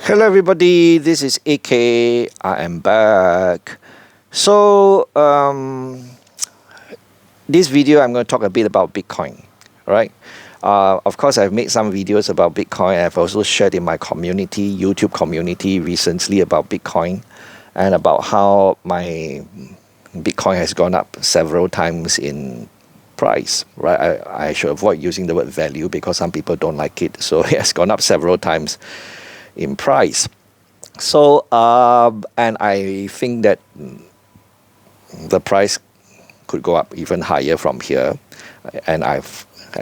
Hello everybody, this is AK. I am back. So this video I'm going to talk a bit about Bitcoin, right? Of course, I've made some videos about Bitcoin. I've also shared in my community, YouTube community recently about Bitcoin and about how my Bitcoin has gone up several times in price, right? I should avoid using the word value because some people don't like it. So it has gone up several times in price. So, and I think that the price could go up even higher from here. And I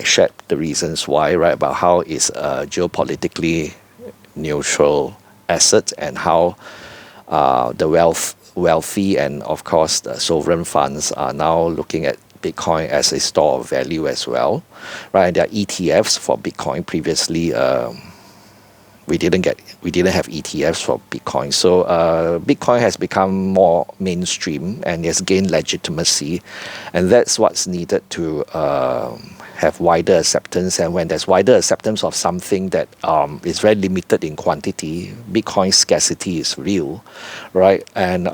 shared the reasons why, right, about how it's a geopolitically neutral asset and how the wealthy and, of course, the sovereign funds are now looking at Bitcoin as a store of value as well, right? And there are ETFs for Bitcoin. Previously, we didn't have ETFs for Bitcoin. So Bitcoin has become more mainstream and has gained legitimacy, and that's what's needed to have wider acceptance. And when there's wider acceptance of something that is very limited in quantity, Bitcoin scarcity is real, right? And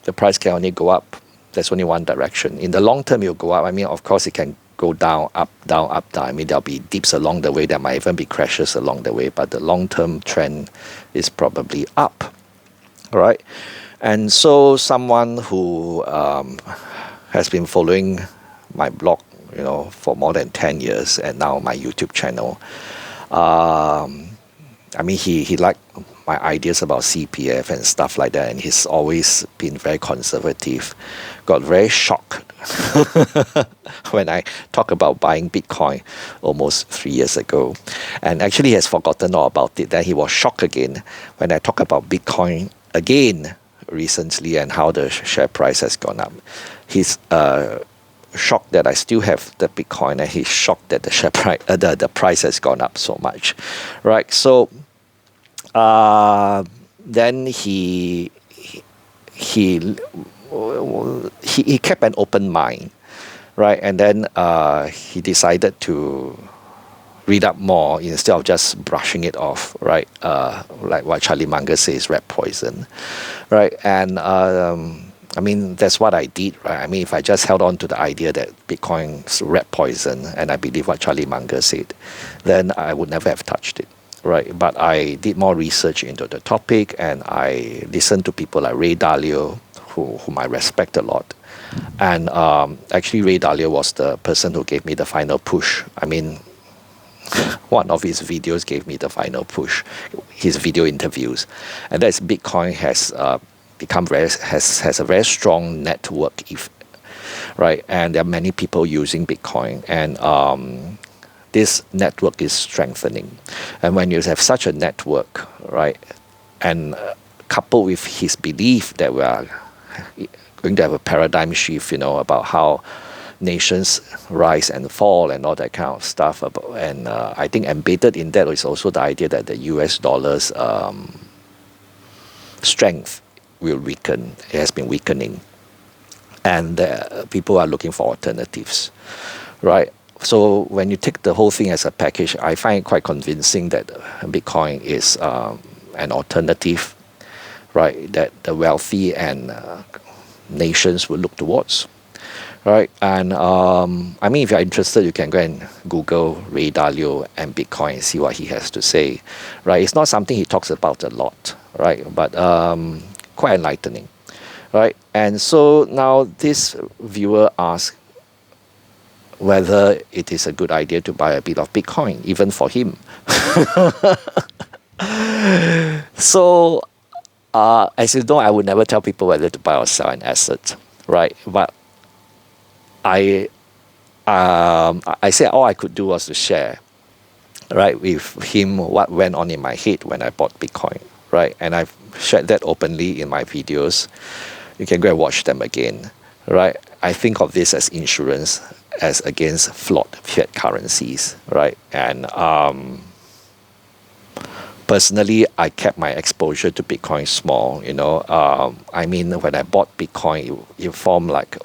the price can only go up. There's only one direction. In the long term, it'll go up. I mean, of course, it can go down, up, down, up, down. I mean, there'll be dips along the way. There might even be crashes along the way. But the long-term trend is probably up, right? And so someone who has been following my blog, for more than 10 years and now my YouTube channel, I mean, he liked my ideas about CPF and stuff like that, and he's always been very conservative. Got very shocked when I talk about buying Bitcoin almost 3 years ago, and actually has forgotten all about it. Then he was shocked again when I talk about Bitcoin again recently and how the share price has gone up. He's shocked that I still have the Bitcoin, and he's shocked that the share price, the price has gone up so much, right? So then he kept an open mind, right? And then he decided to read up more instead of just brushing it off, right? Like what Charlie Munger says, rat poison, right? And I mean, that's what I did, right? I mean, if I just held on to the idea that Bitcoin's rat poison, and I believe what Charlie Munger said, then I would never have touched it. Right, but I did more research into the topic, and I listened to people like Ray Dalio, whom I respect a lot. And actually, Ray Dalio was the person who gave me the final push. I mean, one of his videos gave me the final push, his video interviews, and that's Bitcoin has become has a very strong network, right? And there are many people using Bitcoin, and this network is strengthening. And when you have such a network, right, and coupled with his belief that we are going to have a paradigm shift, about how nations rise and fall and all that kind of stuff. And I think embedded in that is also the idea that the US dollar's strength will weaken. It has been weakening. And people are looking for alternatives, right? So when you take the whole thing as a package, I find it quite convincing that Bitcoin is an alternative, right, that the wealthy and nations will look towards, right? And I mean, if you're interested, you can go and Google Ray Dalio and Bitcoin and see what he has to say, right? It's not something he talks about a lot, right? But quite enlightening, right? And so now this viewer asks whether it is a good idea to buy a bit of Bitcoin, even for him. So, as you know, I would never tell people whether to buy or sell an asset, right? But I said all I could do was to share, right, with him what went on in my head when I bought Bitcoin, right? And I've shared that openly in my videos. You can go and watch them again, right? I think of this as insurance as against flawed fiat currencies, right? And personally, I kept my exposure to Bitcoin small. I mean, when I bought Bitcoin, it formed like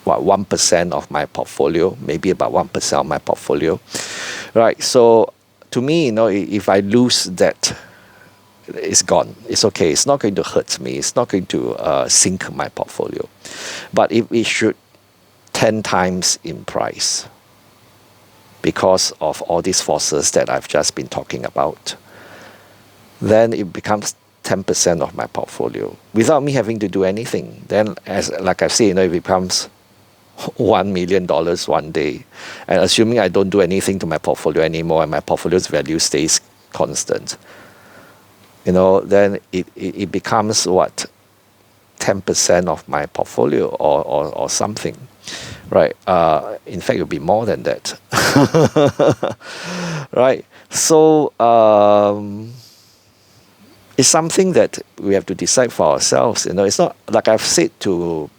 1% of my portfolio, maybe about 1% of my portfolio, right? So to me, if I lose that, it's gone. It's okay. It's not going to hurt me. It's not going to sink my portfolio. But if it should 10 times in price because of all these forces that I've just been talking about, then it becomes 10% of my portfolio without me having to do anything. Then, like I say, it becomes $1 million one day. And assuming I don't do anything to my portfolio anymore and my portfolio's value stays constant, then it becomes what? 10% of my portfolio or something, right? In fact, it'll be more than that, right? So it's something that we have to decide for ourselves. It's not like I've said to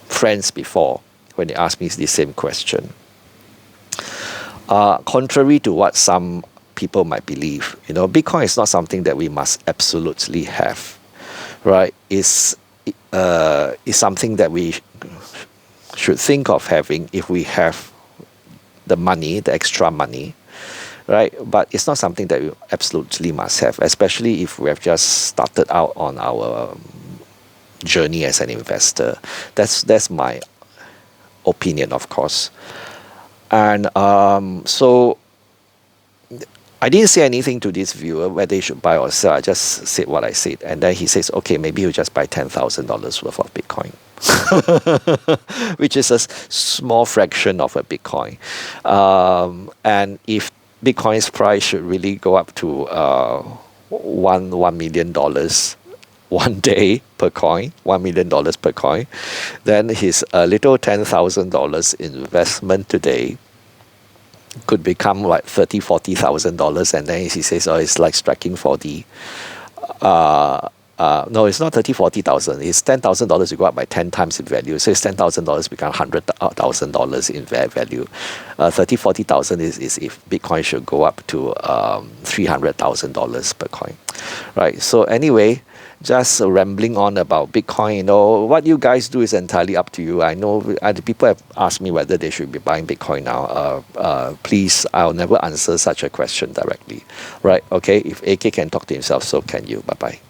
friends before when they ask me this same question. Contrary to what some people might believe, Bitcoin is not something that we must absolutely have, right? It's something that we should think of having if we have the money, the extra money, right? But it's not something that we absolutely must have, especially if we have just started out on our journey as an investor. That's my opinion, of course. And so I didn't say anything to this viewer whether he should buy or sell. I just said what I said. And then he says, okay, maybe he'll just buy $10,000 worth of Bitcoin, which is a small fraction of a Bitcoin. And if Bitcoin's price should really go up to $1 million one day per coin, $1 million per coin, then his little $10,000 investment today could become like $30,000-$40,000, and then he says, it's like striking 40. No, it's not 30,000-40,000. It's $10,000 to go up by 10 times in value. So it's $10,000 become $100,000 in value. 30,000-40,000 is if Bitcoin should go up to $300,000 per coin, right? So anyway, just rambling on about Bitcoin. What you guys do is entirely up to you. I know people have asked me whether they should be buying Bitcoin now. Please, I'll never answer such a question directly, right? Okay, if AK can talk to himself, so can you. Bye-bye.